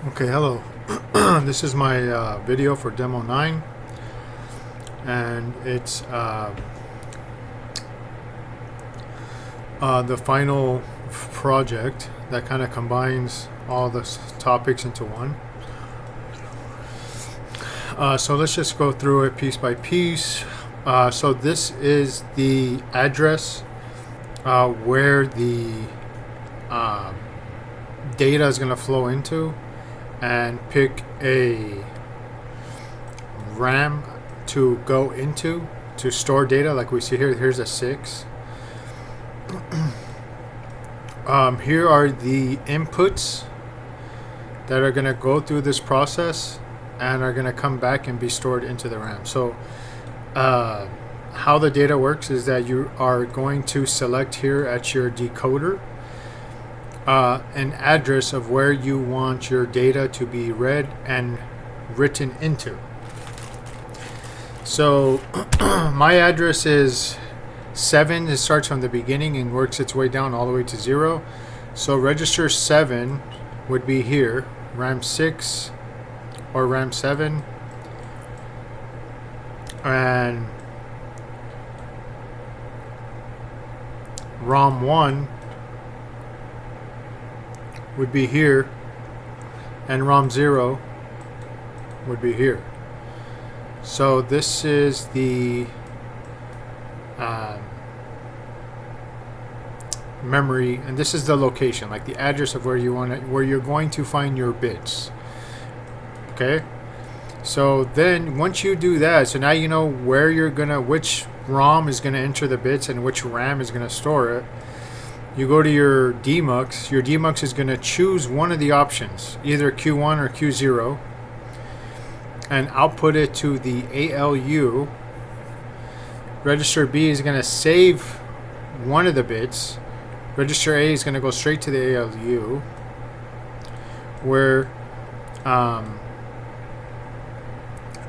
Okay, hello. This is my video for Demo 9, and it's the final project that kind of combines all the topics into one. So let's just go through it piece by piece. So this is the address where the data is going to flow into, and pick a RAM to go into to store data like we see here. Here's a 6. Here are the inputs that are going to go through this process and are going to come back and be stored into the RAM. So how the data works is that you are going to select here at your decoder an address of where you want your data to be read and written into. So my address is 7. It starts from the beginning and works its way down all the way to 0. So register 7 would be here, RAM 6 or RAM 7, and ROM 1 would be here, and ROM 0 would be here. So this is the memory, and this is the location, like the address of where you want it, where you're going to find your bits. Okay, so then once you do that, so now you know where you're gonna, which ROM is gonna enter the bits and which RAM is gonna store it. You go to your demux. Your demux is going to choose one of the options, either Q1 or Q0, and output it to the ALU. Register B is going to save one of the bits. Register A is going to go straight to the ALU, where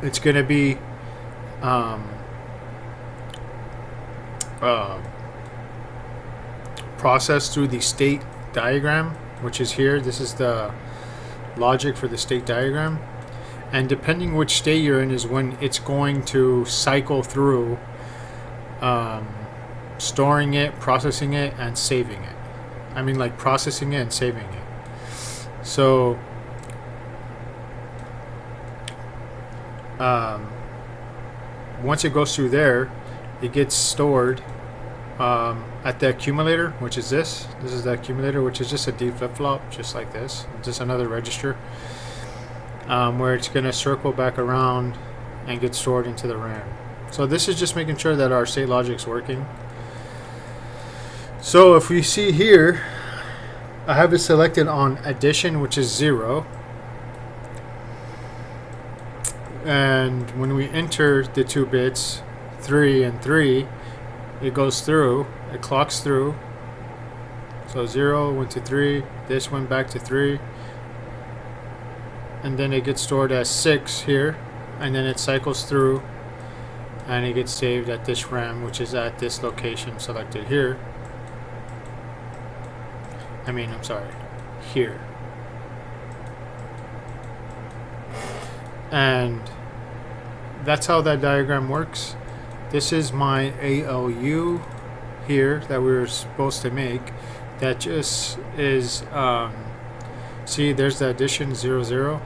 it's going to be processed through the state diagram, which is here. This is the logic for the state diagram, and depending which state you're in is when it's going to cycle through storing it, processing it, and saving it. I mean, like processing it and saving it. So once it goes through there, it gets stored at the accumulator, which is this. This is the accumulator, which is just a D flip-flop, just like this. Just another register, where it's going to circle back around and get stored into the RAM. So this is just making sure that our state logic is working. So if we see here, I have it selected on addition, which is 0. And when we enter the 2 bits, 3 and 3, it goes through, it clocks through. So 0 went to 3, this went back to 3, and then it gets stored as 6 here, and then it cycles through and it gets saved at this RAM, which is at this location selected here. Here. And that's how that diagram works. This is my ALU here that we were supposed to make. That just is, see, there's the addition 00.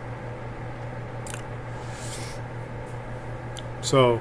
So